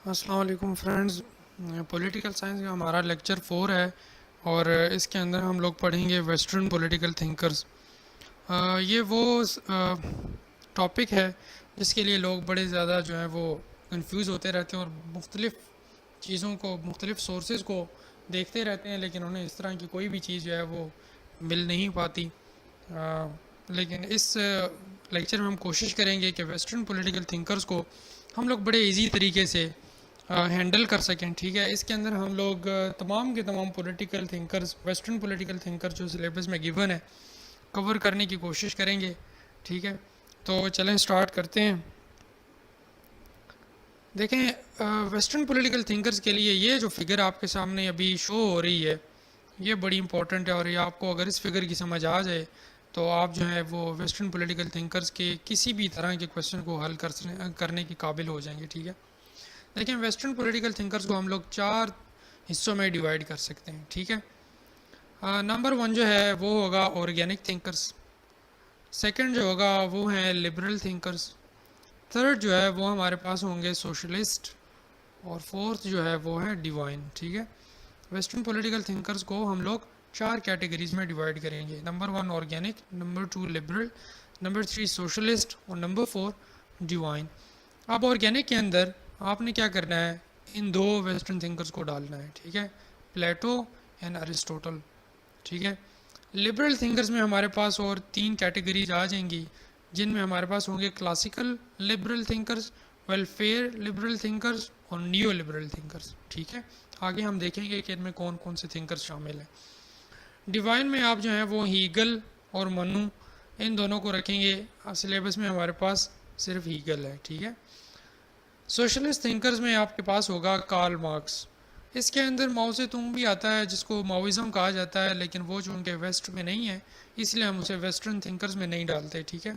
अस्सलाम वालेकुम friends. Political science का हमारा लेक्चर 4 है और इसके अंदर हम लोग पढ़ेंगे वेस्टर्न पॉलिटिकल थिंकर्स। ये वो टॉपिक है जिसके लिए लोग बड़े ज़्यादा जो है वो कंफ्यूज होते रहते हैं और मुख्तलिफ़ चीज़ों को, मुख्तलिफ़ सोर्सेज को देखते रहते हैं, लेकिन उन्हें इस तरह की कोई भी चीज़ जो है वो मिल नहीं पाती। लेकिन इस लेक्चर में हम कोशिश करेंगे कि वेस्टर्न पॉलिटिकल थिंकर्स को हम लोग बड़े इजी तरीके से हैंडल कर सकें। ठीक है, इसके अंदर हम लोग तमाम के तमाम political thinkers, western political thinker जो सिलेबस में गिवन है, कवर करने की कोशिश करेंगे। ठीक है, तो चलें स्टार्ट करते हैं। देखें, वेस्टर्न पॉलिटिकल थिंकर्स के लिए ये जो फिगर आपके सामने अभी शो हो रही है, ये बड़ी इंपॉर्टेंट है और ये आपको अगर इस फिगर की समझ आ जाए तो आप जो है वो वेस्टर्न पॉलिटिकल थिंकर्स के किसी भी तरह के क्वेश्चन को हल करने के काबिल हो जाएंगे। ठीक है, देखिए वेस्टर्न पॉलिटिकल थिंकर्स को हम लोग 4 हिस्सों में डिवाइड कर सकते हैं। ठीक है, नंबर 1 जो है वो होगा ऑर्गेनिक थिंकर्स। सेकंड जो होगा वो है लिबरल थिंकर्स। थर्ड जो है वो हमारे पास होंगे सोशलिस्ट। और फोर्थ जो है वो है डिवाइन। ठीक है, वेस्टर्न पॉलिटिकल थिंकर्स को हम लोग 4 कैटेगरीज में डिवाइड करेंगे। Number 1 organic, number 2 liberal, number 3 socialist और नंबर 4 डिवाइन। अब ऑर्गेनिक के अंदर आपने क्या करना है, इन दो वेस्टर्न थिंकर्स को डालना है। ठीक है, प्लेटो एंड अरिस्टोटल। ठीक है, लिबरल थिंकर्स में हमारे पास और 3 कैटेगरीज आ जाएंगी, जिनमें हमारे पास होंगे classical liberal thinkers, welfare liberal thinkers और नियो लिबरल थिंकर्स। ठीक है, आगे हम देखेंगे कि इनमें कौन कौन से थिंकर्स शामिल हैं। डिवाइन में आप जो हैं वो हीगल और मनु, इन दोनों को रखेंगे। सिलेबस में हमारे पास सिर्फ हीगल है। ठीक है, सोशलिस्ट थिंकर्स में आपके पास होगा कार्ल मार्क्स। इसके अंदर माओ से तुंग भी आता है, जिसको माओइज्म कहा जाता है, लेकिन वो चूँकि वेस्ट में नहीं है इसलिए हम उसे वेस्टर्न थिंकर्स में नहीं डालते। ठीक है,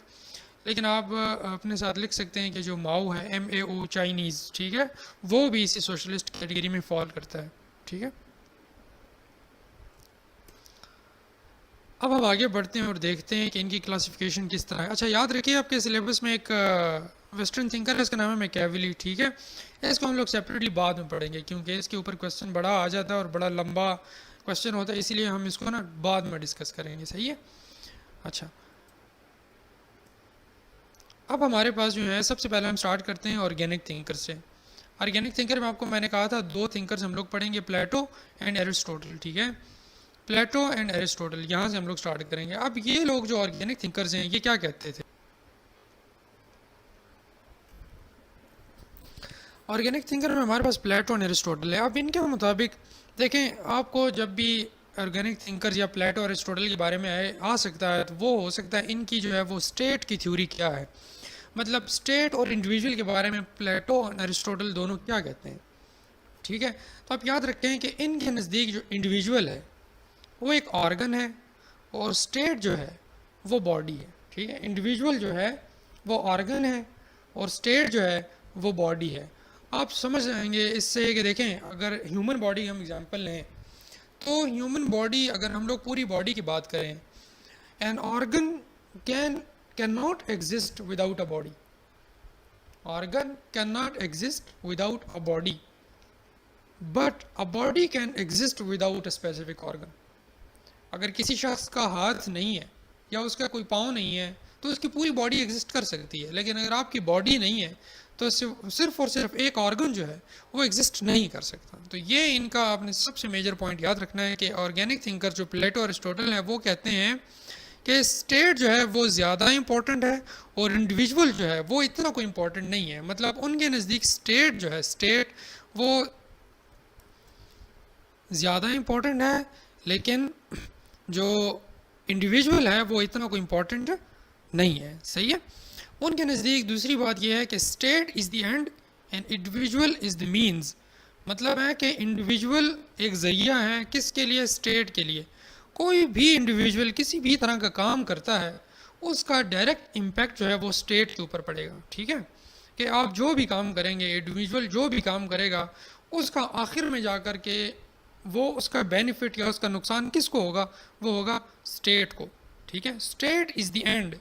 लेकिन आप अपने साथ लिख सकते हैं कि जो माओ है, MAO चाइनीज़, ठीक है, वो भी इसी सोशलिस्ट कैटेगरी में फॉल करता है। ठीक है, अब हम आगे बढ़ते हैं और देखते हैं कि इनकी क्लासिफिकेशन किस तरह है। अच्छा, याद रखिए आपके सिलेबस में एक वेस्टर्न थिंकर है, इसका नाम है मैकियावेली। ठीक है, इसको हम लोग सेपरेटली बाद में पढ़ेंगे क्योंकि इसके ऊपर क्वेश्चन बड़ा आ जाता है और बड़ा लंबा क्वेश्चन होता है, इसीलिए हम इसको ना बाद में डिस्कस करेंगे। सही है। अच्छा, अब हमारे पास जो है सबसे पहले हम स्टार्ट करते हैं ऑर्गेनिक थिंकर से। ऑर्गेनिक थिंकर में आपको मैंने कहा था 2 थिंकर्स हम लोग पढ़ेंगे, प्लेटो एंड एरिस्टोटल। ठीक है, प्लेटो एंड एरिस्टोटल, यहाँ से हम लोग स्टार्ट करेंगे। अब ये लोग जो ऑर्गेनिक थिंकर्स हैं, ये क्या कहते थे। ऑर्गेनिक थिंकर में हमारे पास प्लेटो और एरिस्टोटल है। अब इनके मुताबिक देखें, आपको जब भी ऑर्गेनिक थिंकर या प्लेटो और एरिस्टोटल के बारे में आ सकता है, तो वो हो सकता है इनकी जो है वो स्टेट की थ्योरी क्या है, मतलब स्टेट और इंडिविजुअल के बारे में प्लेटो और एरिस्टोटल दोनों क्या कहते हैं। ठीक है, तो आप याद रखें कि इनके नज़दीक जो इंडिविजुअल है वो एक ऑर्गन है और स्टेट जो है वो बॉडी है। ठीक है, इंडिविजुअल जो है वो ऑर्गन है और स्टेट जो है वो बॉडी है। आप समझ जाएंगे इससे कि देखें, अगर ह्यूमन बॉडी हम एग्जांपल लें, तो ह्यूमन बॉडी, अगर हम लोग पूरी बॉडी की बात करें, an organ can not exist without a body. Organ can not exist without a body, but a body can exist without a specific organ. अगर किसी शख्स का हाथ नहीं है या उसका कोई पाँव नहीं है तो उसकी पूरी बॉडी एग्जिस्ट कर सकती है, लेकिन अगर आपकी बॉडी नहीं है तो सिर्फ और सिर्फ एक ऑर्गन जो है वो एग्जिस्ट नहीं कर सकता। तो ये इनका आपने सबसे मेजर पॉइंट याद रखना है कि ऑर्गेनिक थिंकर जो प्लेटो और एरिस्टोटल है वो कहते हैं कि स्टेट जो है वो ज़्यादा इंपॉर्टेंट है और इंडिविजुअल जो है वो इतना कोई इंपॉर्टेंट नहीं है। मतलब उनके नज़दीक स्टेट जो है, स्टेट वो ज़्यादा इंपॉर्टेंट है, लेकिन जो इंडिविजुअल है वो इतना कोई इम्पोर्टेंट नहीं है। सही है, उनके नज़दीक दूसरी बात यह है कि state is the end and individual is the means. मतलब है कि इंडिविजुअल एक ज़रिया है, किसके लिए, स्टेट के लिए। कोई भी इंडिविजुअल किसी भी तरह का काम करता है, उसका डायरेक्ट इम्पैक्ट जो है वो स्टेट के ऊपर पड़ेगा। ठीक है, कि आप जो भी काम करेंगे, इंडिविजुअल जो भी काम करेगा, उसका आखिर में जाकर के वो उसका बेनिफिट या उसका नुकसान किसको होगा, वो होगा स्टेट को। ठीक है, स्टेट इज़ द एंड,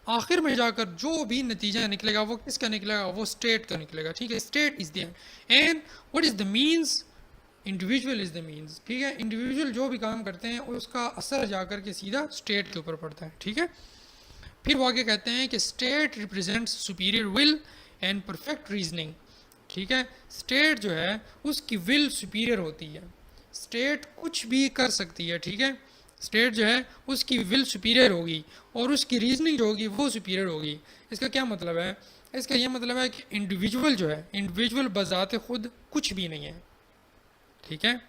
आखिर में जाकर जो भी नतीजा निकलेगा वो किसका निकलेगा, वो स्टेट का निकलेगा, ठीक है। State is the end what is the means, individual is the means, ठीक है। इंडिविजुअल जो भी काम करते हैं उसका असर जाकर के सीधा स्टेट के ऊपर पड़ता है, ठीक है। फिर वो आगे कहते हैं कि state represents superior will and perfect reasoning, ठीक है। स्टेट जो है उसकी विल सुपीरियर होती है, स्टेट कुछ भी कर सकती है, ठीक है। स्टेट जो है उसकी विल सुपीरियर होगी और उसकी रीजनिंग जो होगी वो सुपीरियर होगी। इसका क्या मतलब है, इसका ये मतलब है कि इंडिविजुअल जो है, इंडिविजुअल बजाते खुद कुछ भी नहीं है, ठीक है।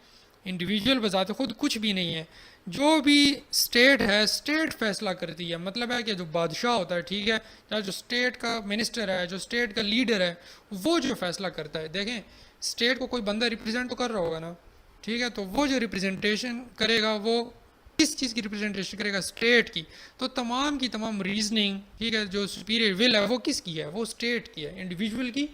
इंडिविजुअल बजाते खुद कुछ भी नहीं है, जो भी स्टेट है स्टेट फैसला करती है। मतलब है कि जो बादशाह होता है, ठीक है, या जो स्टेट का मिनिस्टर है, जो स्टेट का लीडर है, वो जो फैसला करता है। देखें, स्टेट को कोई बंदा रिप्रेजेंट तो कर रहा होगा ना, ठीक है, तो वो जो रिप्रेजेंटेशन करेगा वो किस चीज़ की रिप्रेजेंटेशन करेगा, स्टेट की। तो तमाम की तमाम रीजनिंग, ठीक है, जो सुपीरियर विल है वो किसकी है, वो स्टेट की है, इंडिविजुअल की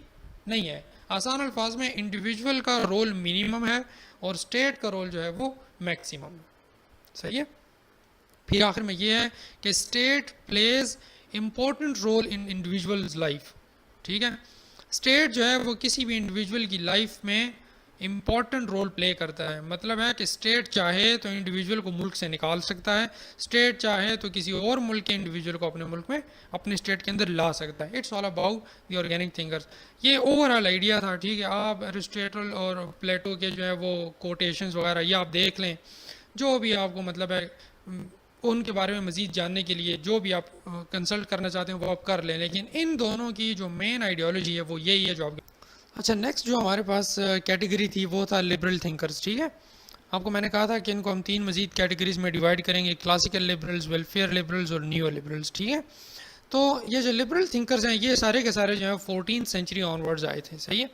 नहीं है। आसान अल्फाज में इंडिविजुअल का रोल मिनिमम है और स्टेट का रोल जो है वो मैक्सिमम है, सही है। फिर आखिर में ये है कि state plays important role in individuals life, ठीक है। स्टेट जो है वो किसी भी इंडिविजुअल की लाइफ में इम्पॉर्टेंट रोल प्ले करता है। मतलब है कि स्टेट चाहे तो इंडिविजुअल को मुल्क से निकाल सकता है, स्टेट चाहे तो किसी और मुल्क के इंडिविजुअल को अपने मुल्क में, अपने स्टेट के अंदर ला सकता है। It's all about the organic thinkers. ये ओवरऑल आइडिया था, ठीक है। आप एरिस्टोटल और प्लेटो के जो है वो कोटेशंस वगैरह ये आप देख लें, जो भी आपको मतलब है उनके बारे में मज़ीद जानने के लिए जो भी आप कंसल्ट करना चाहते हैं वो आप कर लें। लेकिन इन दोनों की जो मेन आइडियोलॉजी है वो यही है जो आप। अच्छा, नेक्स्ट जो हमारे पास कैटेगरी थी वो था लिबरल थिंकर्स, ठीक है। आपको मैंने कहा था कि इनको हम 3 मज़ीद कैटेगरीज में डिवाइड करेंगे, क्लासिकल लिबरल्स, वेलफेयर लिबरल्स और न्यू लिबरल्स, ठीक है। तो ये जो लिबरल थिंकर्स हैं ये सारे के सारे जो है 14th सेंचुरी ऑनवर्ड्स आए थे, सही है।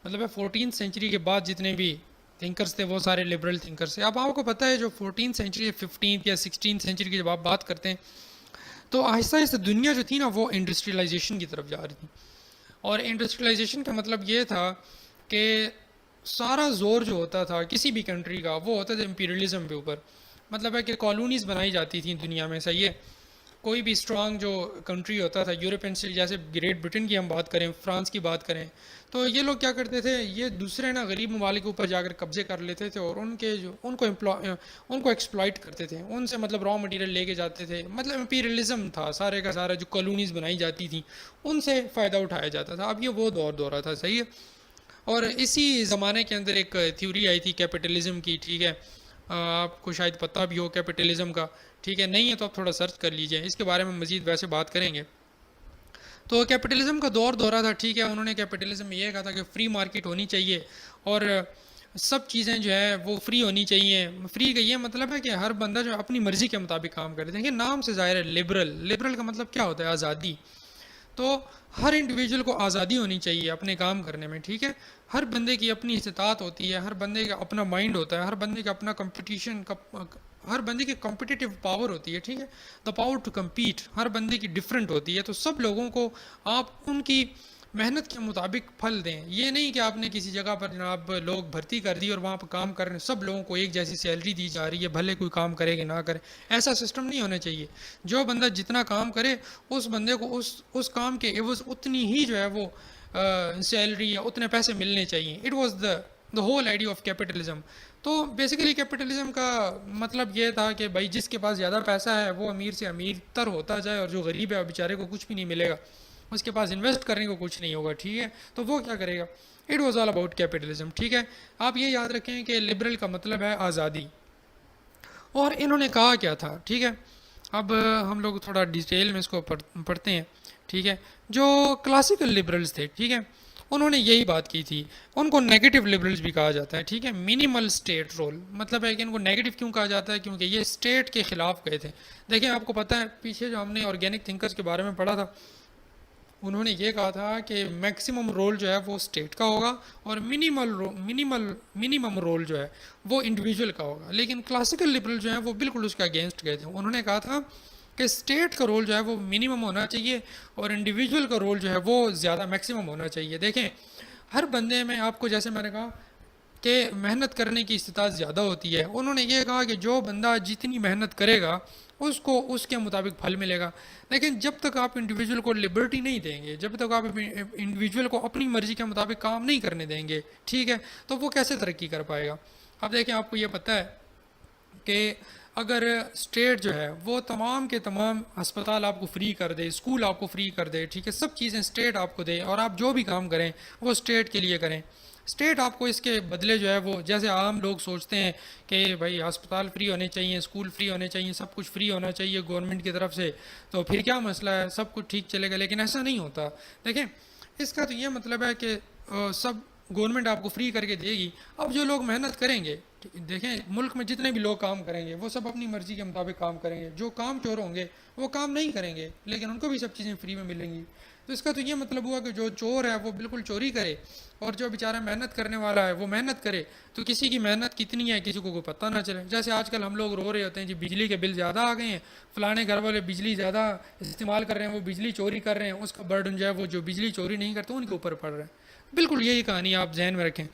मतलब है 14th सेंचुरी के बाद जितने भी थिंकर्स थे वो सारे लिबरल थिंकर्स थे। अब आपको पता है जो 14th सेंचुरी, 15th या 16th सेंचुरी की जब आप बात करते हैं तो आहिस्ता आहिस्ता दुनिया जो थी ना वो इंडस्ट्रियलाइजेशन की तरफ जा रही थी। और इंडस्ट्रियलाइजेशन का मतलब ये था कि सारा जोर जो होता था किसी भी कंट्री का वो होता था इंपीरियलिज्म के ऊपर। मतलब है कि कॉलोनीज बनाई जाती थी दुनिया में, सही है। कोई भी स्ट्रांग जो कंट्री होता था यूरोपियन से, जैसे ग्रेट ब्रिटेन की हम बात करें, फ्रांस की बात करें, तो ये लोग क्या करते थे, ये दूसरे ना गरीब ममालिक के ऊपर जाकर कब्जे कर लेते थे और उनके जो उनको एक्सप्लॉइट करते थे, उनसे मतलब रॉ मटेरियल लेके जाते थे। मतलब इंपीरियलिज्म था सारे का सारा, जो कॉलोनीज बनाई जाती थी उनसे फ़ायदा उठाया जाता था। अब ये वो दौर था, सही है। और इसी ज़माने के अंदर एक थ्योरी आई थी कैपिटलिज्म की, ठीक है। आपको शायद पता भी हो कैपिटलिज्म का, ठीक है। नहीं है तो आप थोड़ा सर्च कर लीजिए, इसके बारे में मज़ीद वैसे बात करेंगे। तो कैपिटलिज्म का दौरा था, ठीक है। उन्होंने कैपिटलिज्म में ये कहा था कि फ्री मार्केट होनी चाहिए और सब चीज़ें जो है वो फ्री होनी चाहिए। फ्री का ये मतलब है कि हर बंदा जो अपनी मर्ज़ी के मुताबिक काम करे। देखिए नाम से ज़ाहिर है लिबरल, लिबरल का मतलब क्या होता है, आज़ादी। तो हर इंडिविजुअल को आज़ादी होनी चाहिए अपने काम करने में, ठीक है। हर बंदे की अपनी इस्तात होती है, हर बंदे का अपना माइंड होता है, हर बंदे का अपना कंपटीशन का, हर बंदे की कॉम्पिटिटिव पावर होती है, ठीक है। द पावर टू कम्पीट हर बंदे की डिफरेंट होती है। तो सब लोगों को आप उनकी मेहनत के मुताबिक फल दें। ये नहीं कि आपने किसी जगह पर जनाब लोग भर्ती कर दी और वहाँ पर काम कर रहे हैं, सब लोगों को एक जैसी सैलरी दी जा रही है, भले कोई काम करे कि ना करे। ऐसा सिस्टम नहीं होना चाहिए। जो बंदा जितना काम करे उस बंदे को उस काम के एवज उतनी ही जो है वो सैलरी या उतने पैसे मिलने चाहिए। It was the whole idea of capitalism. तो बेसिकली कैपिटलिज्म का मतलब ये था कि भाई जिसके पास ज़्यादा पैसा है वो अमीर से अमीर तर होता जाए और जो गरीब है बेचारे को कुछ भी नहीं मिलेगा, उसके पास इन्वेस्ट करने को कुछ नहीं होगा, ठीक है। तो वो क्या करेगा। It was all about capitalism, ठीक है। आप ये याद रखें कि लिबरल का मतलब है आज़ादी। और इन्होंने कहा क्या था, ठीक है। अब हम लोग थोड़ा डिटेल में इसको पढ़ते हैं, ठीक है। जो क्लासिकल लिबरल्स थे, ठीक है, उन्होंने यही बात की थी। उनको नेगेटिव लिबरल्स भी कहा जाता है, ठीक है। मिनिमल स्टेट रोल मतलब है कि इनको नेगेटिव क्यों कहा जाता है, क्योंकि ये स्टेट के खिलाफ गए थे। देखिए आपको पता है पीछे जो हमने ऑर्गेनिक थिंकर्स के बारे में पढ़ा था, उन्होंने ये कहा था कि मैक्सिमम रोल जो है वो स्टेट का होगा और मिनिमम रोल जो है वो इंडिविजुअल का होगा। लेकिन क्लासिकल लिबरल जो है वो बिल्कुल उसके अगेंस्ट गए थे। उन्होंने कहा था कि स्टेट का रोल जो है वो मिनिमम होना चाहिए और इंडिविजुअल का रोल जो है वो ज़्यादा मैक्सिमम होना चाहिए। देखें हर बंदे में, आपको जैसे मैंने कहा कि मेहनत करने की इस्तात ज़्यादा होती है, उन्होंने ये कहा कि जो बंदा जितनी मेहनत करेगा उसको उसके मुताबिक फल मिलेगा। लेकिन जब तक आप इंडिविजुअल को लिबर्टी नहीं देंगे, जब तक आप इंडिविजुअल को अपनी मर्जी के मुताबिक काम नहीं करने देंगे, ठीक है, तो वो कैसे तरक्की कर पाएगा। अब देखें, आपको ये पता है कि अगर स्टेट जो है वो तमाम के तमाम अस्पताल आपको फ्री कर दे, स्कूल आपको फ्री कर दे, ठीक है, सब चीज़ें स्टेट आपको दे, और आप जो भी काम करें वो स्टेट के लिए करें, स्टेट आपको इसके बदले जो है वो, जैसे आम लोग सोचते हैं कि भाई अस्पताल फ्री होने चाहिए, स्कूल फ्री होने चाहिए, सब कुछ फ्री होना चाहिए गवर्नमेंट की तरफ से, तो फिर क्या मसला है, सब कुछ ठीक चलेगा। लेकिन ऐसा नहीं होता। देखें, इसका तो ये मतलब है कि सब गवर्नमेंट आपको फ्री करके देगी। अब जो लोग मेहनत करेंगे, देखें मुल्क में जितने भी लोग काम करेंगे वो सब अपनी मर्जी के मुताबिक काम करेंगे। जो काम चोर होंगे वो काम नहीं करेंगे, लेकिन उनको भी सब चीज़ें फ्री में मिलेंगी। तो इसका तो ये मतलब हुआ कि जो चोर है वो बिल्कुल चोरी करे, और जो बेचारा मेहनत करने वाला है वो मेहनत करे। तो किसी की मेहनत कितनी है किसी को कोई पता ना चले। जैसे आजकल हम लोग रो रहे होते हैं जी बिजली के बिल ज़्यादा आ गए हैं, फलाने घर वाले बिजली ज़्यादा इस्तेमाल कर रहे हैं, वो बिजली चोरी कर रहे हैं, उसका बर्डन जो है वो जो बिजली चोरी नहीं करते उनके ऊपर पड़ रहा है। बिल्कुल यही कहानी आप जहन में रखें।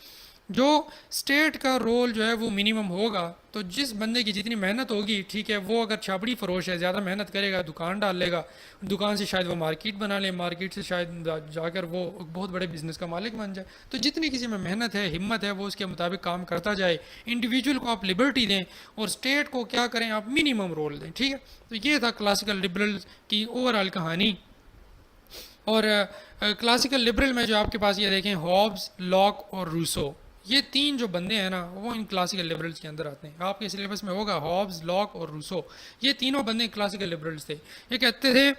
जो स्टेट का रोल जो है वो मिनिमम होगा, तो जिस बंदे की जितनी मेहनत होगी, ठीक है, वो अगर छापड़ी फरोश है, ज़्यादा मेहनत करेगा, दुकान डाल लेगा, दुकान से शायद वो मार्केट बना ले, मार्केट से शायद जाकर वो बहुत बड़े बिजनेस का मालिक बन जाए। तो जितनी किसी में मेहनत है, हिम्मत है, वो उसके मुताबिक काम करता जाए। इंडिविजुअल को आप लिबर्टी दें और स्टेट को क्या करें, आप मिनिमम रोल दें, ठीक है। तो ये था क्लासिकल लिबरल की ओवरऑल कहानी। और क्लासिकल लिबरल में जो आपके पास ये देखें, हॉब्स, लॉक और रूसो, ये तीन जो बंदे हैं ना, वो इन क्लासिकल लिबरल्स के अंदर आते हैं। आपके सिलेबस में होगा हॉब्स, लॉक और रूसो, ये तीनों बंदे क्लासिकल लिबरल्स थे। ये कहते थे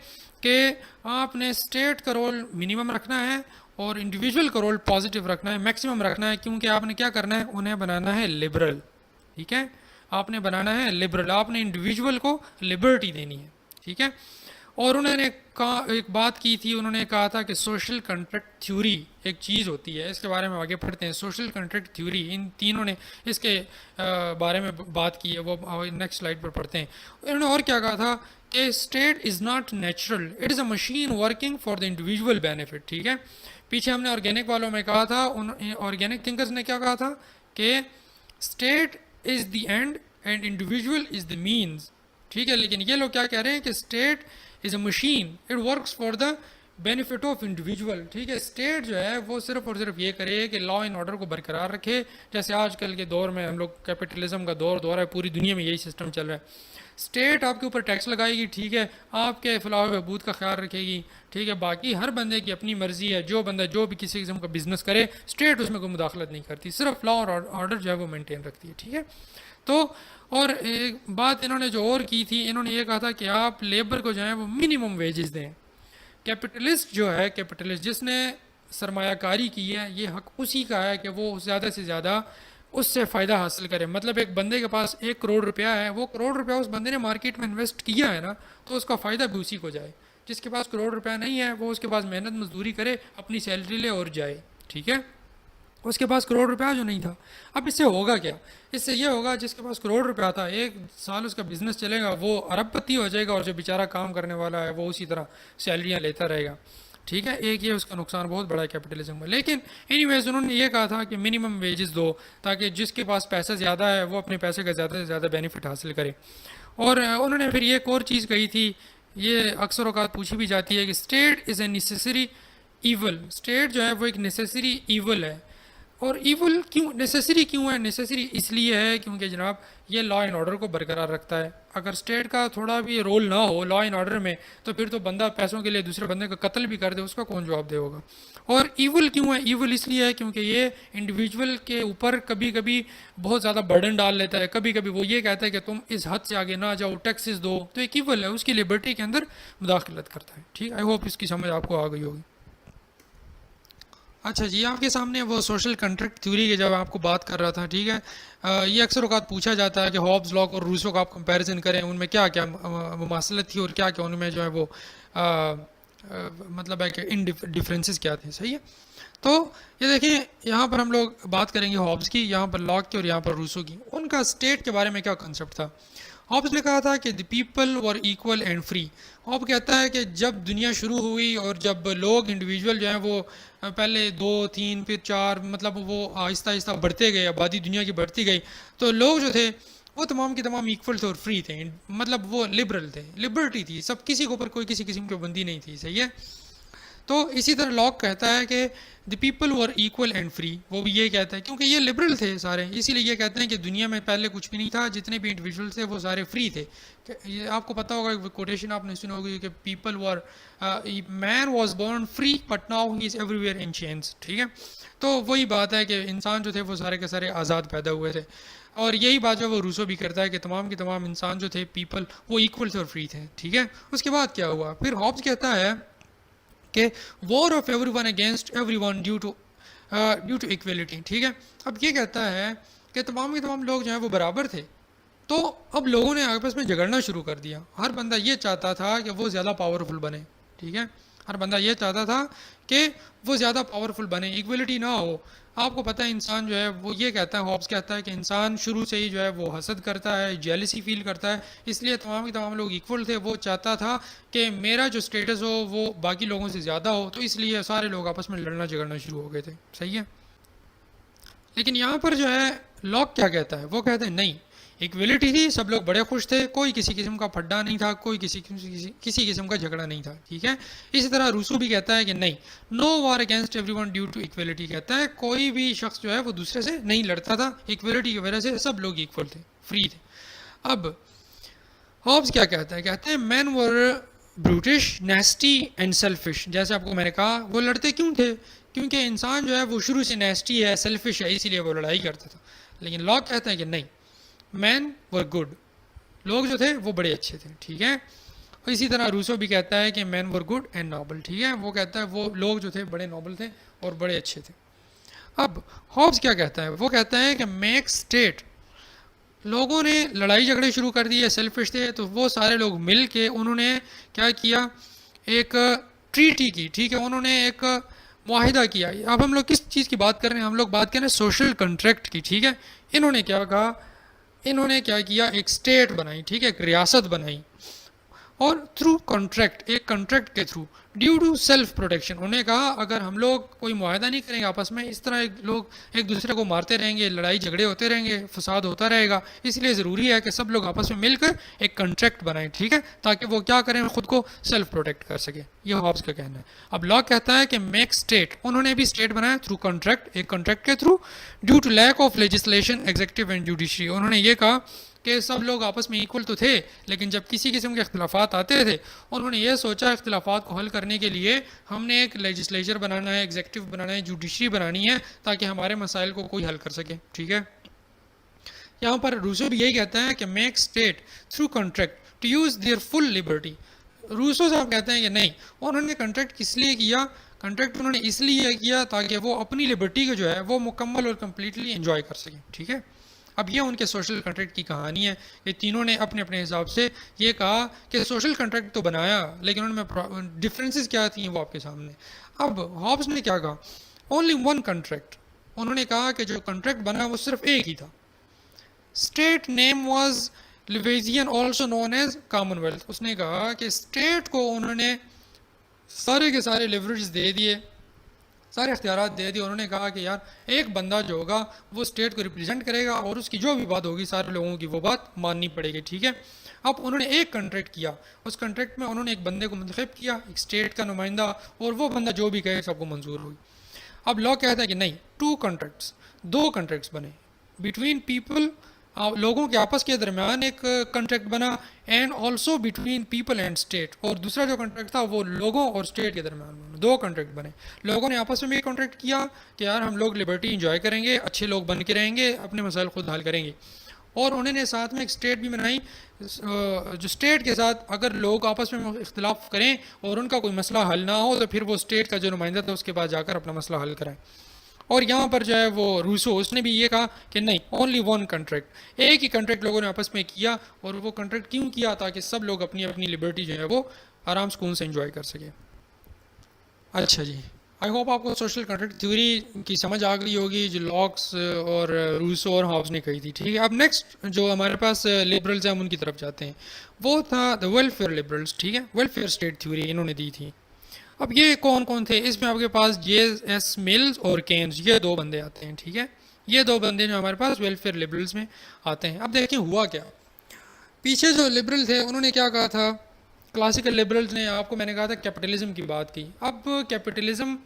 कि आपने स्टेट का रोल मिनिमम रखना है और इंडिविजुअल का रोल पॉजिटिव रखना है, मैक्सिमम रखना है, क्योंकि आपने क्या करना है, उन्हें बनाना है लिबरल, ठीक है, आपने बनाना है लिबरल, आपने इंडिविजुअल को लिबर्टी देनी है, ठीक है। और उन्होंने कहा, एक बात की थी, उन्होंने कहा था कि सोशल कॉन्ट्रैक्ट थ्योरी एक चीज़ होती है। इसके बारे में आगे पढ़ते हैं। सोशल कॉन्ट्रैक्ट थ्योरी, इन तीनों ने इसके बारे में बात की है, वो नेक्स्ट स्लाइड पर पढ़ते हैं। इन्होंने और क्या कहा था कि state is not natural, it is a machine working for the individual benefit, ठीक है। पीछे हमने ऑर्गेनिक वालों में कहा था, उन ऑर्गेनिक थिंकर्स ने क्या कहा था कि state is the end and individual is the means, ठीक है। लेकिन ये लोग क्या कह रहे हैं कि state is a machine, it works for the benefit of individual, ठीक है। स्टेट जो है वो सिर्फ और सिर्फ ये करे कि लॉ एंड ऑर्डर को बरकरार रखे। जैसे आजकल के दौर में हम लोग कैपिटलिज्म का दौर है, पूरी दुनिया में यही सिस्टम चल रहा है। स्टेट आपके ऊपर टैक्स लगाएगी, ठीक है, आपके फलाह बहबूद का ख्याल रखेगी, ठीक है। बाकी हर बंदे की अपनी मर्जी है, जो बंदा जो भी किसी किस्म का बिजनेस करे, स्टेट उसमें कोई मुदाखलत नहीं करती, सिर्फ लॉ और ऑर्डर जो है वो मेंटेन रखती है, ठीक है। तो और एक बात इन्होंने जो और की थी, इन्होंने ये कहा था कि आप लेबर को जो है वो मिनिमम वेजेस दें। कैपिटलिस्ट जो है, कैपिटलिस्ट जिसने सरमायाकारी की है, ये हक उसी का है कि वो ज़्यादा से ज़्यादा उससे फ़ायदा हासिल करे। मतलब एक बंदे के पास 1 करोड़ रुपया है, वो करोड़ रुपया उस बंदे ने मार्केट में इन्वेस्ट किया है ना, तो उसका फ़ायदा भी उसी को जाए। जिसके पास करोड़ रुपया नहीं है, वो उसके पास मेहनत मजदूरी करे, अपनी सैलरी ले और जाए, ठीक है। उसके पास करोड़ रुपया जो नहीं था। अब इससे होगा क्या, इससे ये होगा जिसके पास करोड़ रुपया था, 1 साल उसका बिजनेस चलेगा, वो अरबपति हो जाएगा, और जो बेचारा काम करने वाला है वो उसी तरह सैलरियाँ लेता रहेगा, ठीक है। एक ये उसका नुकसान बहुत बड़ा है कैपिटलिज्म में। लेकिन एनीवेज उन्होंने ये कहा था कि मिनिमम वेजेस दो, ताकि जिसके पास पैसा ज़्यादा है वो अपने पैसे का ज़्यादा से ज़्यादा बेनिफिट हासिल करे। और उन्होंने फिर ये एक और चीज़ कही थी, ये अक्सर औकात पूछी भी जाती है कि state is a necessary evil, state जो है वो एक नेसेसरी ईवल है। और ईवल क्यों नेसेसरी क्यों है, नेसेसरी इसलिए है क्योंकि जनाब ये लॉ एंड ऑर्डर को बरकरार रखता है। अगर स्टेट का थोड़ा भी रोल ना हो लॉ एंड ऑर्डर में, तो फिर तो बंदा पैसों के लिए दूसरे बंदे का कत्ल भी कर दे, उसका कौन जवाब दे होगा। और ईवल क्यों है, ईवल इसलिए है क्योंकि ये इंडिविजुअल के ऊपर कभी कभी बहुत ज़्यादा बर्डन डाल लेता है। कभी कभी वो ये कहता है कि तुम इस हद से आगे ना जाओ, टैक्सेस दो, तो एक ईवल है, उसकी लिबर्टी के अंदर मुदाखलत करता है, ठीक। आई होप इसकी समझ आपको आ गई होगी। अच्छा जी, आपके सामने वो सोशल कॉन्ट्रैक्ट थ्योरी की जब आपको बात कर रहा था, ठीक है। ये अक्सर औकात पूछा जाता है कि हॉब्स, लॉक और रूसो का आप कंपैरिजन करें, उनमें क्या क्या मुमासलत थी और क्या क्या उनमें जो है वो मतलब है कि इन डिफरेंसेस क्या थे, सही है। तो ये देखिए, यहाँ पर हम लोग बात करेंगे हॉब्स की, यहाँ पर लॉक की और यहाँ पर रूसो की। उनका स्टेट के बारे में क्या कंसेप्ट था। हॉब्स ने कहा था कि the people were equal and free. Hob कहता है कि जब दुनिया शुरू हुई और जब लोग इंडिविजुअल जो हैं वो पहले 2, 3 फिर 4, मतलब वो आहिस्ता आहिस्ता बढ़ते गए, आबादी दुनिया की बढ़ती गई, तो लोग जो थे वो तमाम के तमाम इक्वल थे और फ्री थे, मतलब वो लिबरल थे, लिबर्टी थी, सब किसी के ऊपर कोई किसी किस्म की बंदी नहीं थी, सही है। तो इसी तरह लॉक कहता है कि the people were equal and free, वो भी ये कहता है क्योंकि ये लिबरल थे सारे, इसीलिए ये कहते हैं कि दुनिया में पहले कुछ भी नहीं था, जितने भी इंडिविजुअल थे वो सारे फ्री थे। ये आपको पता होगा, कोटेशन आपने सुनी होगी कि people were, man was born free but now he is everywhere in chains, ठीक है। तो वही बात है कि इंसान जो थे वो सारे के सारे आज़ाद पैदा हुए थे, और यही बात जो वो रूसो भी करता है कि तमाम के तमाम इंसान जो थे पीपल वो इक्वल थे और फ्री थे, ठीक है। उसके बाद क्या हुआ, फिर हॉब्स कहता है कि war of every one against every one due to equality, ठीक है। अब ये कहता है कि तमाम के तमाम लोग जो हैं वो बराबर थे, तो अब लोगों ने आपस में झगड़ना शुरू कर दिया, हर बंदा ये चाहता था कि वो ज़्यादा पावरफुल बने, ठीक है। हर बंदा ये चाहता था कि वो ज़्यादा पावरफुल बने, इक्वलिटी ना हो। आपको पता है इंसान जो है वो ये कहता है, हॉब्स कहता है कि इंसान शुरू से ही जो है वो हसद करता है, जेलसी फील करता है, इसलिए तमाम के तमाम लोग इक्वल थे। वो चाहता था कि मेरा जो स्टेटस हो वो बाकी लोगों से ज़्यादा हो, तो इसलिए सारे लोग आपस में लड़ना झगड़ना शुरू हो गए थे, सही है। लेकिन यहाँ पर जो है लॉक क्या कहता है, वो कहते हैं नहीं, इक्वलिटी थी, सब लोग बड़े खुश थे, कोई किसी किस्म का फड्डा नहीं था, कोई किसी किस्म का झगड़ा नहीं था, ठीक है। इसी तरह रूसो भी कहता है कि नहीं, no war against everyone due to equality, कहता है कोई भी शख्स जो है वो दूसरे से नहीं लड़ता था, इक्वलिटी की वजह से सब लोग इक्वल थे, फ्री थे। अब हॉब्स क्या कहता है, कहते हैं man were brutish, नेस्टी and selfish. जैसे आपको मैंने कहा, वो लड़ते क्यों थे, क्योंकि इंसान जो है वो शुरू से नेस्टी है, सेल्फिश है, इसीलिए वो लड़ाई करता था। लेकिन लॉक कहते हैं कि नहीं, मैन वर गुड, लोग जो थे वो बड़े अच्छे थे, ठीक है। और इसी तरह रूसो भी कहता है कि man were good and noble, ठीक है। वो कहता है वो लोग जो थे बड़े नॉबल थे और बड़े अच्छे थे। अब हॉब्स क्या कहता है, वो कहता है कि मेक स्टेट, लोगों ने लड़ाई झगड़े शुरू कर दिए, सेल्फिश थे, तो वो सारे लोग मिल के उन्होंने क्या किया, एक ट्रीटी की, ठीक है, उन्होंने एक मुआहिदा किया। अब हम लोग किस चीज़ की बात कर रहे हैं, हम लोग बात कर रहे हैं सोशल कॉन्ट्रैक्ट की, ठीक है। इन्होंने क्या कहा, इन्होंने क्या किया, एक स्टेट बनाई, ठीक है, एक रियासत बनाई, और थ्रू कॉन्ट्रैक्ट, एक कॉन्ट्रैक्ट के through, due to self protection, उन्हें कहा अगर हम लोग कोई मुआहदा नहीं करेंगे आपस में, इस तरह लोग एक दूसरे को मारते रहेंगे, लड़ाई झगड़े होते रहेंगे, फसाद होता रहेगा, इसलिए ज़रूरी है कि सब लोग आपस में मिलकर एक कॉन्ट्रैक्ट बनाएं, ठीक है, ताकि वो क्या करें, खुद को सेल्फ प्रोटेक्ट कर सके। ये हॉब्स का कहना है। अब लॉ कहता है कि मेक स्टेट, उन्होंने भी स्टेट बनाया थ्रू कॉन्ट्रैक्ट, एक कॉन्ट्रैक्ट के through, due to lack of legislation executive and judiciary, उन्होंने ये कहा कि सब लोग आपस में इक्वल तो थे, लेकिन जब किसी किस्म के अख्तिलाफ़ात आते थे, उन्होंने ये सोचा अख्तिलाफ़ात को हल करने के लिए हमने एक लेजिस्लेचर बनाना है, एग्जीक्यूटिव बनाना है, जुडिशरी बनानी है, ताकि हमारे मसाइल को कोई हल कर सके, ठीक है। यहाँ पर रूसो भी यही कहता है कि make state through contract to use their full liberty. Rousseau साहब कहते हैं कि नहीं, उन्होंने कॉन्ट्रैक्ट किस लिए किया, कॉन्ट्रैक्ट उन्होंने इसलिए किया ताकि वो अपनी लिबर्टी को जो है वो मुकम्मल और कम्प्लीटली इंजॉय कर सकें, ठीक है। अब ये उनके सोशल कॉन्ट्रैक्ट की कहानी है। ये तीनों ने अपने अपने हिसाब से ये कहा कि सोशल कॉन्ट्रैक्ट तो बनाया, लेकिन उनमें डिफरेंसेस क्या थी वो आपके सामने। अब हॉब्स ने क्या कहा, ओनली वन कॉन्ट्रैक्ट, उन्होंने कहा कि जो कॉन्ट्रैक्ट बना वो सिर्फ एक ही था। State name was leviathan also known as commonwealth. उसने कहा कि स्टेट को उन्होंने सारे के सारे लिवरेज दे दिए, सारे अख्तियारात दे दिए। उन्होंने कहा कि यार एक बंदा जो होगा वो स्टेट को रिप्रेजेंट करेगा और उसकी जो भी बात होगी सारे लोगों की वो बात माननी पड़ेगी, ठीक है। अब उन्होंने एक कॉन्ट्रैक्ट किया, उस कॉन्ट्रैक्ट में उन्होंने एक बंदे को मुंतखब किया, एक स्टेट का नुमाइंदा, और वो बंदा जो भी कहे सबको मंजूर हुई। अब लॉ कहता है कि नहीं, टू कॉन्ट्रैक्ट्स, दो कॉन्ट्रैक्ट्स बने बिटवीन पीपल, लोगों के आपस के दरमियान एक कॉन्ट्रैक्ट बना, and also between people and state, और दूसरा जो कॉन्ट्रैक्ट था वो लोगों और स्टेट के दरमियान बना। दो कॉन्ट्रैक्ट बने, लोगों ने आपस में एक कॉन्ट्रैक्ट किया कि यार हम लोग लिबर्टी इंजॉय करेंगे, अच्छे लोग बन के रहेंगे, अपने मसाइल खुद हल करेंगे, और उन्होंने साथ में एक स्टेट भी बनाई, जो स्टेट के साथ अगर लोग आपस में इख्तिलाफ करें और उनका कोई मसला हल ना हो तो फिर वो स्टेट का जो नुमाइंदा था उसके पास जाकर अपना मसला हल कराएं। और यहाँ पर जो है वो रूसो, उसने भी ये कहा कि नहीं, ओनली वन कॉन्ट्रैक्ट, एक ही कॉन्ट्रैक्ट लोगों ने आपस में किया, और वो कॉन्ट्रैक्ट क्यों किया, ताकि सब लोग अपनी अपनी लिबर्टी जो है वो आराम सुकून से इंजॉय कर सके। अच्छा जी, आई होप आपको सोशल कॉन्ट्रैक्ट थ्योरी की समझ आ गई होगी जो लॉक्स और रूसो और हॉब्स ने कही थी, ठीक है। अब नेक्स्ट जो हमारे पास लिबरल्स हैं हम उनकी तरफ जाते हैं, वो था द वेलफेयर लिबरल्स, ठीक है, वेलफेयर स्टेट थ्योरी इन्होंने दी थी। अब ये कौन कौन थे, इसमें आपके पास जे एस मिल्स और केन्स, ये दो बंदे आते हैं, ठीक है। ये दो बंदे जो हमारे पास वेलफेयर लिबरल्स में आते हैं। अब देखें हुआ क्या। पीछे जो लिबरल थे उन्होंने क्या कहा था, क्लासिकल लिबरल्स ने, आपको मैंने कहा था कैपिटलिज्म की बात की। अब कैपिटलिज्म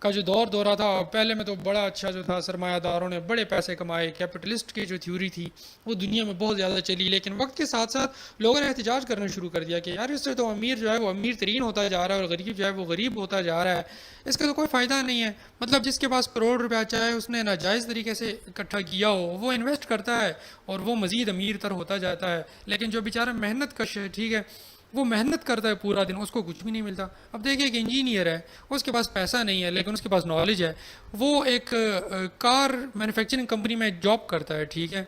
का जो दौर था, पहले में तो बड़ा अच्छा जो था, सरमायादारों ने बड़े पैसे कमाए, कैपिटलिस्ट की जो थ्योरी थी वो दुनिया में बहुत ज़्यादा चली। लेकिन वक्त के साथ साथ लोगों ने एहतजाज करना शुरू कर दिया कि यार इससे तो अमीर जो है वो अमीर तरीन होता जा रहा है और गरीब जो है वो गरीब होता जा रहा है, इसका तो कोई फ़ायदा नहीं है। मतलब जिसके पास करोड़ रुपया चाहे उसने नाजायज़ तरीके से इकट्ठा किया हो, वो इन्वेस्ट करता है और वो मज़ीद अमीर तर होता जाता है। लेकिन जो बेचारा मेहनत कश है, ठीक है, वो मेहनत करता है पूरा दिन, उसको कुछ भी नहीं मिलता। अब देखिए एक इंजीनियर है, उसके पास पैसा नहीं है लेकिन उसके पास नॉलेज है, वो एक कार मैन्युफैक्चरिंग कंपनी में जॉब करता है, ठीक है।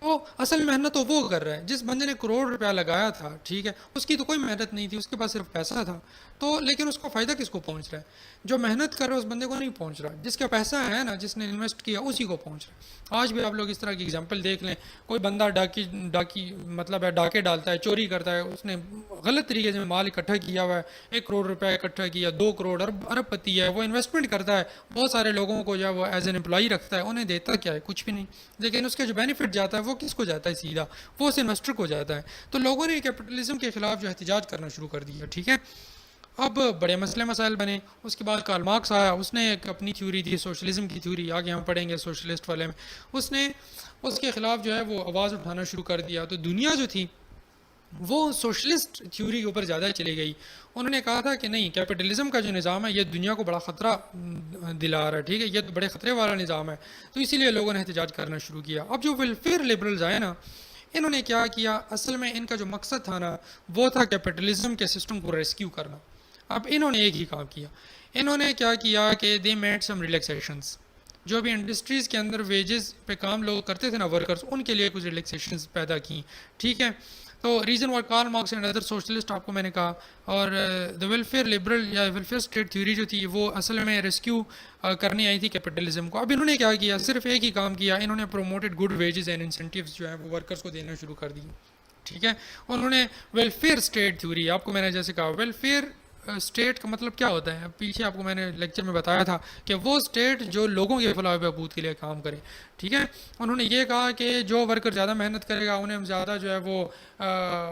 वो असल मेहनत तो वो कर रहा है, जिस बंदे ने करोड़ रुपया लगाया था, ठीक है, उसकी तो कोई मेहनत नहीं थी, उसके पास सिर्फ पैसा था। तो लेकिन उसको फ़ायदा किसको पहुंच रहा है? जो मेहनत कर रहा है उस बंदे को नहीं पहुंच रहा, जिसका पैसा है ना, जिसने इन्वेस्ट किया उसी को पहुंच रहा है। आज भी आप लोग इस तरह की एग्जांपल देख लें, कोई बंदा डाकी डाकी मतलब है डाके डालता है, चोरी करता है, उसने गलत तरीके से माल इकट्ठा किया हुआ है, 1 करोड़ रुपया इकट्ठा किया, 2 करोड़, अरबपति है, वो इन्वेस्टमेंट करता है, बहुत सारे लोगों को जो है वो एज एन एम्प्लॉई रखता है, उन्हें देता क्या है? कुछ भी नहीं। लेकिन उसके जो बेनिफिट जाता है वो किसको जाता है? सीधा वो उस इन्वेस्टर को जाता है। तो लोगों ने कैपिटलिज्म के खिलाफ जो एहतजाज करना शुरू कर दिया, ठीक है। अब बड़े मसले मसाइल बने। उसके बाद कार्ल मार्क्स आया, उसने एक अपनी थ्योरी दी, सोशलिज्म की थ्योरी, आगे हम पढ़ेंगे सोशलिस्ट वाले में। उसने उसके खिलाफ जो है वो आवाज़ उठाना शुरू कर दिया। तो दुनिया जो थी वो सोशलिस्ट थ्योरी के ऊपर ज़्यादा चली गई। उन्होंने कहा था कि नहीं, कैपिटलिज्म का जो निज़ाम है ये दुनिया को बड़ा ख़तरा दिला रहा है, ठीक है, ये तो बड़े ख़तरे वाला निज़ाम है। तो इसीलिए लोगों ने एहतजाज करना शुरू किया। अब जो वेलफेयर लिबरल्स आए ना, इन्होंने क्या किया, असल में इनका जो मकसद था ना, वो था कैपिटलिज्म के सिस्टम को रेस्क्यू करना। अब इन्होंने एक ही काम किया, इन्होंने क्या किया कि दे मेड सम रिलैक्सेशंस। जो भी इंडस्ट्रीज़ के अंदर वेजेस पे काम लोग करते थे ना, वर्कर्स, उनके लिए कुछ रिलैक्सेशंस पैदा की, ठीक है। तो reason were Karl Marx and other socialist, आपको मैंने कहा। और द वेलफेयर लिबरल या वेलफेयर स्टेट थ्योरी जो थी वो असल में रेस्क्यू करने आई थी कैपिटलिज्म को। अब इन्होंने क्या किया, सिर्फ एक ही काम किया, इन्होंने promoted good wages and incentives जो है वो वर्कर्स को देना शुरू कर दिए, ठीक है। उन्होंने वेलफेयर स्टेट थ्योरी, आपको मैंने जैसे कहा वेलफेयर स्टेट का मतलब क्या होता है, पीछे आपको मैंने लेक्चर में बताया था कि वो स्टेट जो लोगों के फलाह बहबूद के लिए काम करे, ठीक है। उन्होंने ये कहा कि जो वर्कर ज़्यादा मेहनत करेगा उन्हें हम ज़्यादा जो है वो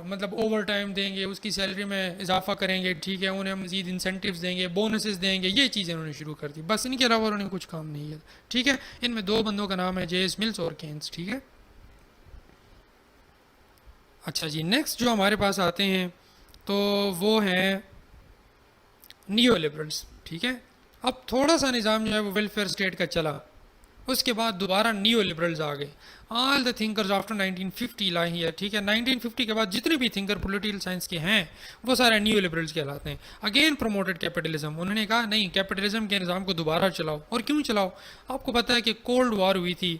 मतलब ओवर टाइम देंगे, उसकी सैलरी में इजाफा करेंगे, ठीक है, उन्हें मज़ीद इंसेंटिव्स देंगे, बोनसेस देंगे, ये चीज़ें उन्होंने शुरू कर दी। बस इनके अलावा उन्होंने कुछ काम नहीं किया, ठीक है। इनमें दो बंदों का नाम है जेम्स मिल्स और केन्स, ठीक है। अच्छा जी, नेक्स्ट जो हमारे पास आते हैं तो वो हैं नियो लिबरल्स, ठीक है। अब थोड़ा सा निज़ाम जो है वो वेलफेयर स्टेट का चला, उसके बाद दोबारा नियो लिबरल्स आ गए। All the thinkers after 1950 lie here, ठीक है। 1950 के बाद जितने भी थिंकर पॉलिटिकल साइंस के हैं वो सारे नियो लिबरल्स कहलाते हैं। अगेन प्रमोटेड कैपिटलिज्म, उन्होंने कहा नहीं, कैपिटलिज्म के निज़ाम को दोबारा चलाओ। और क्यों चलाओ? आपको पता है कि कोल्ड वॉर हुई थी,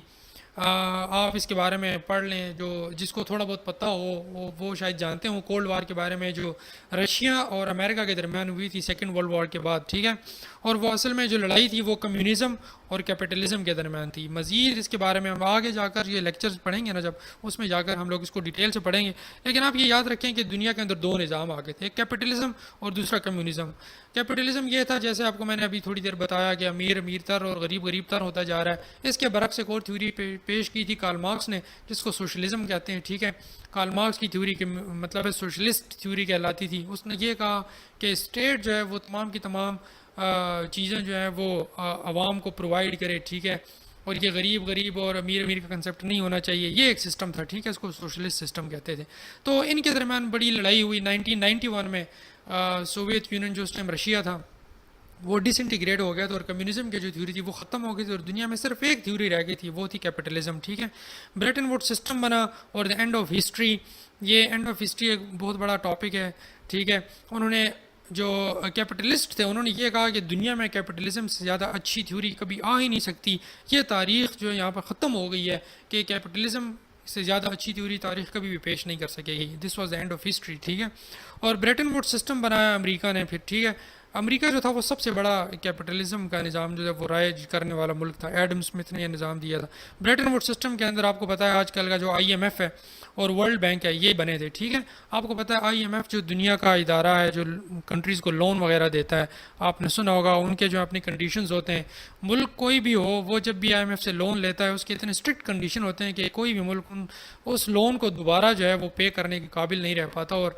आप इसके बारे में पढ़ लें, जो जिसको थोड़ा बहुत पता हो वो शायद जानते हो कोल्ड वार के बारे में, जो रशिया और अमेरिका के दरमियान हुई थी सेकेंड वर्ल्ड वॉर के बाद, ठीक है। और वो असल में जो लड़ाई थी वो कम्युनिज़म और कैपिटलिज्म के दरमियान थी। मज़ीद इसके बारे में हम आगे जाकर ये लेक्चर्स पढ़ेंगे ना, जब उसमें जाकर हम लोग इसको डिटेल से पढ़ेंगे। लेकिन आप ये याद रखें कि दुनिया के अंदर दो निज़ाम आ गए थे, एक कैपिटलिज्म और दूसरा कम्युनिज़म। कैपिटलिज्म ये था, जैसे आपको मैंने अभी थोड़ी देर बताया, कि अमीर अमीर तर और गरीब गरीब तर होता जा रहा है। इसके बरक्स एक और थ्योरी पेश की थी कार्ल मार्क्स ने, जिसको सोशलिज्म कहते हैं, ठीक है। कार्ल मार्क्स की थ्योरी के मतलब है सोशलिस्ट थ्योरी कहलाती थी। उसने ये कहा कि स्टेट जो है वो तमाम की तमाम चीज़ें जो है वो आवाम को प्रोवाइड करे, ठीक है। और ये गरीब गरीब और अमीर अमीर का कंसेप्ट नहीं होना चाहिए, ये एक सिस्टम था, ठीक है। इसको सोशलिस्ट सिस्टम कहते थे। तो इनके दरमियान बड़ी लड़ाई हुई 1991 में। सोवियत यूनियन जो उस टाइम रशिया था वो डिसइंटीग्रेट हो गया था, और कम्युनिज्म की जो थ्योरी थी वो ख़त्म हो गई थी, और दुनिया में सिर्फ एक थ्योरी रह गई थी, वो थी कैपिटलिज्म, ठीक है। ब्रेटन वुड्स सिस्टम बना और द एंड ऑफ हिस्ट्री, ये एंड ऑफ हिस्ट्री एक बहुत बड़ा टॉपिक है, ठीक है। उन्होंने जो कैपिटलिस्ट थे उन्होंने ये कहा कि दुनिया में कैपिटलिज्म से ज़्यादा अच्छी थ्योरी कभी आ ही नहीं सकती। ये तारीख़ जो यहाँ पर ख़त्म हो गई है कि कैपिटलिज्म से ज़्यादा अच्छी थ्योरी तारीख़ कभी भी पेश नहीं कर सकेगी। This was the end of history, ठीक है। और ब्रेटन वुड्स सिस्टम बनाया अमेरिका ने फिर, ठीक है। अमेरिका जो था वो सबसे बड़ा कैपिटलिज्म का निज़ाम जो है वो राइज करने वाला मुल्क था। एडम स्मिथ ने यह निज़ाम दिया था। ब्रेटन वुड्स सिस्टम के अंदर आपको पता है आजकल का जो IMF है और वर्ल्ड बैंक है ये बने थे, ठीक है। आपको पता है IMF जो दुनिया का इदारा है जो कंट्रीज़ को लोन वगैरह देता है, आपने सुना होगा उनके जो अपनी कंडीशंस होते हैं, मुल्क कोई भी हो वो जब भी IMF से लोन लेता है उसके इतने स्ट्रिक्ट कंडीशन होते हैं कि कोई भी मुल्क उस लोन को दोबारा जो है वो पे करने के काबिल नहीं रह पाता और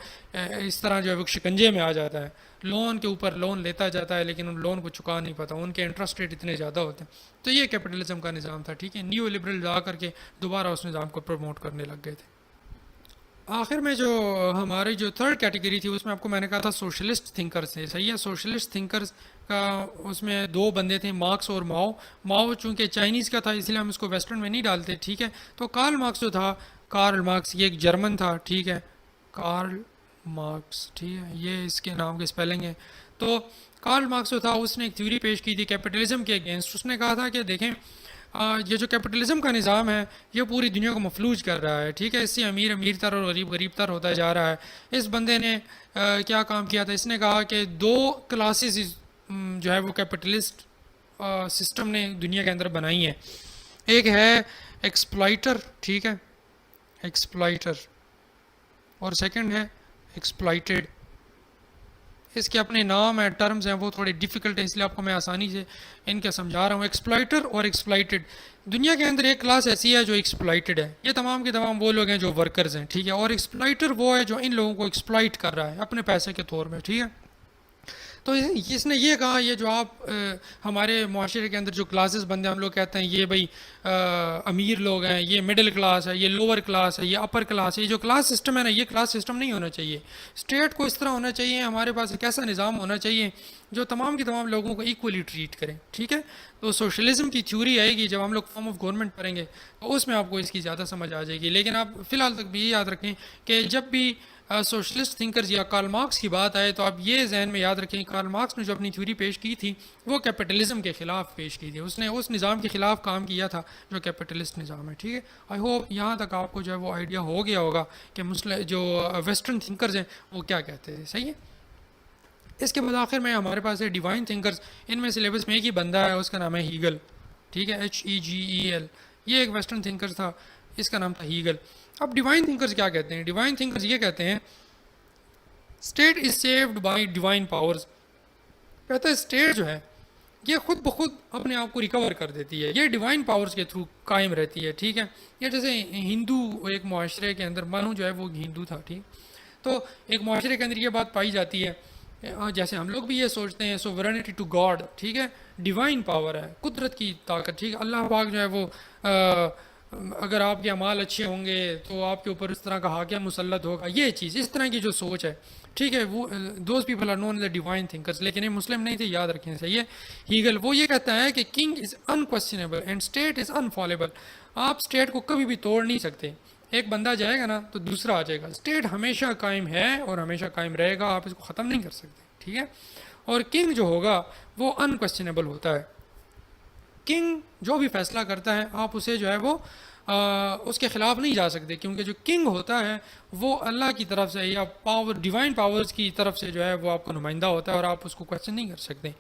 इस तरह जो है वो शिकंजे में आ जाता है। लोन के ऊपर लोन लेता जाता है लेकिन उन लोन को चुका नहीं पाता, उनके इंटरेस्ट रेट इतने ज़्यादा होते हैं। तो ये कैपिटलिज्म का निज़ाम था, ठीक है। न्यू लिबरल जा करके दोबारा उस निज़ाम को प्रमोट करने लग गए थे। आखिर में जो हमारी जो थर्ड कैटेगरी थी उसमें आपको मैंने कहा था सोशलिस्ट थिंकर्स थे, सही है। सोशलिस्ट थिंकर्स का उसमें दो बंदे थे, मार्क्स और माओ। माओ चूँकि चाइनीज़ का था इसलिए हम इसको वेस्टर्न में नहीं डालते, ठीक है। तो कार्ल मार्क्स जो था, कार्ल मार्क्स ये एक जर्मन था, ठीक है। कार्ल मार्क्स, ठीक है, ये इसके नाम के स्पेलिंग है। तो कार्ल मार्क्स जो था उसने एक थ्योरी पेश की थी कैपिटलिज्म के अगेंस्ट। उसने कहा था कि देखें ये जो कैपिटलिज्म का निज़ाम है ये पूरी दुनिया को मफलूज कर रहा है, ठीक है। इससे अमीर अमीर तर और गरीब गरीब तर होता जा रहा है। इस बंदे ने क्या काम किया था, इसने कहा कि दो क्लासेस जो है वो कैपिटलिस्ट सिस्टम ने दुनिया के अंदर बनाई है। एक है एक्सप्लॉइटर, ठीक है, एक्सप्लॉइटर, और सेकंड है एक्सप्लॉइटेड। इसके अपने नाम है, टर्म्स हैं, वो थोड़े डिफिकल्ट है इसलिए आपको मैं आसानी से इनके समझा रहा हूँ। एक्सप्लॉइटर और एक्सप्लॉइटेड। दुनिया के अंदर एक क्लास ऐसी है जो एक्सप्लॉइटेड है, ये तमाम के तमाम वो लोग हैं जो वर्कर्स हैं, ठीक है। और एक्सप्लॉइटर वो है जो इन लोगों को एक्सप्लॉइट कर रहा है अपने पैसे के तौर में, ठीक है। तो इसने ये कहा ये जो आप हमारे माशरे के अंदर जो क्लासेस बंदे हम लोग कहते हैं ये भाई अमीर लोग हैं, ये मिडिल क्लास है, ये लोअर क्लास है, ये अपर क्लास है, ये जो क्लास सिस्टम है ना ये क्लास सिस्टम नहीं होना चाहिए। स्टेट को इस तरह होना चाहिए, हमारे पास एक ऐसा निज़ाम होना चाहिए जो तमाम के तमाम लोगों को इक्वली ट्रीट करें, ठीक है। तो सोशलिज्म की थ्योरी आएगी जब हम लोग फॉर्म ऑफ गवर्नमेंट पढ़ेंगे तो उसमें आपको इसकी ज़्यादा समझ आ जाएगी। लेकिन आप फ़िलहाल तक भी ये याद रखें कि जब भी सोशलिस्ट थिंकर्स या कार्ल मार्क्स की बात आए तो आप ये जहन में याद रखें कार्ल मार्क्स ने जो अपनी थ्योरी पेश की थी वो कैपिटलिज्म के ख़िलाफ़ पेश की थी। उसने उस निज़ाम के ख़िलाफ़ काम किया था जो कैपिटलिस्ट निज़ाम है, ठीक है। आई होप यहाँ तक आपको जो है वो आइडिया हो गया होगा कि मुस्लिम जो वेस्टर्न थिंकर्स हैं वो क्या कहते हैं, सही है। इसके बाद आखिर में हमारे पास है डिवाइन थिंकर्स। इनमें सिलेबस में एक ही बंदा है, उसका नाम है हीगल, ठीक है, HEGEL। ये एक वेस्टर्न थिंकर था, इसका नाम था हीगल। अब डिवाइन थिंकर्स क्या कहते हैं? डिवाइन थिंकर्स ये कहते हैं state is saved by divine powers. कहता है स्टेट जो है ये खुद ब खुद अपने आप को रिकवर कर देती है, ये डिवाइन पावर्स के थ्रू कायम रहती है, ठीक है। ये जैसे हिंदू एक माशरे के अंदर, मानो जो है वो हिंदू था, ठीक, तो एक माशरे के अंदर ये बात पाई जाती है, जैसे हम लोग भी ये सोचते हैं सोवरेनिटी टू गॉड, ठीक है, डिवाइन पावर है, कुदरत की ताकत, ठीक है। अल्लाह पाक जो है वो अगर आपके अमाल अच्छे होंगे तो आपके ऊपर इस तरह का हाकिम मुसल्लत होगा, ये चीज़, इस तरह की जो सोच है, ठीक है, वो those people are known as divine thinkers. लेकिन ये मुस्लिम नहीं थे, याद रखें, सही है। हीगल वो ये कहता है कि king is unquestionable and state is infallible. आप स्टेट को कभी भी तोड़ नहीं सकते, एक बंदा जाएगा ना तो दूसरा आ जाएगा। स्टेट हमेशा कायम है और हमेशा कायम रहेगा, आप इसको ख़त्म नहीं कर सकते, ठीक है। और किंग जो होगा वो अनक्वेश्चनेबल होता है। किंग जो भी फैसला करता है आप उसे जो है वो उसके ख़िलाफ़ नहीं जा सकते, क्योंकि जो किंग होता है वो अल्लाह की तरफ से या पावर, डिवाइन पावर्स की तरफ से जो है वो आपका नुमाइंदा होता है और आप उसको क्वेश्चन नहीं कर सकते।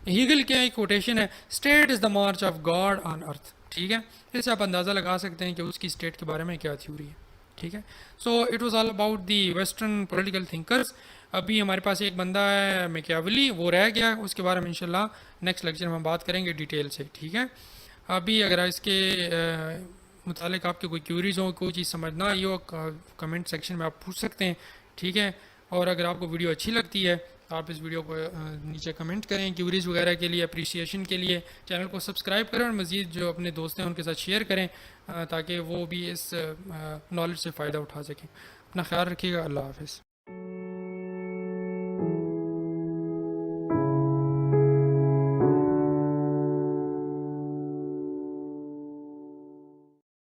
हीगल के एक कोटेशन है, state is the March of God on earth, ठीक है। इससे आप अंदाज़ा लगा सकते हैं कि उसकी स्टेट के बारे में क्या थ्योरी है, ठीक है। So it was all about the western political thinkers. अभी हमारे पास एक बंदा है मैकियावेली, वो रह गया, उसके बारे में इंशाल्लाह नेक्स्ट लेक्चर में हम बात करेंगे डिटेल से, ठीक है। अभी अगर इसके मुतालिक आपके कोई क्यूरीज हो, कोई चीज़ समझ ना आई हो, कमेंट सेक्शन में आप पूछ सकते हैं, ठीक है। और अगर आपको वीडियो अच्छी लगती है तो आप इस वीडियो को नीचे कमेंट करें क्यूरीज वगैरह के लिए, अप्रिसिएशन के लिए। चैनल को सब्सक्राइब करें और मज़ीद जो अपने दोस्त हैं उनके साथ शेयर करें ताकि वो भी इस नॉलेज से फ़ायदा उठा सकें। अपना ख्याल रखिएगा, अल्लाह हाफ़िज़।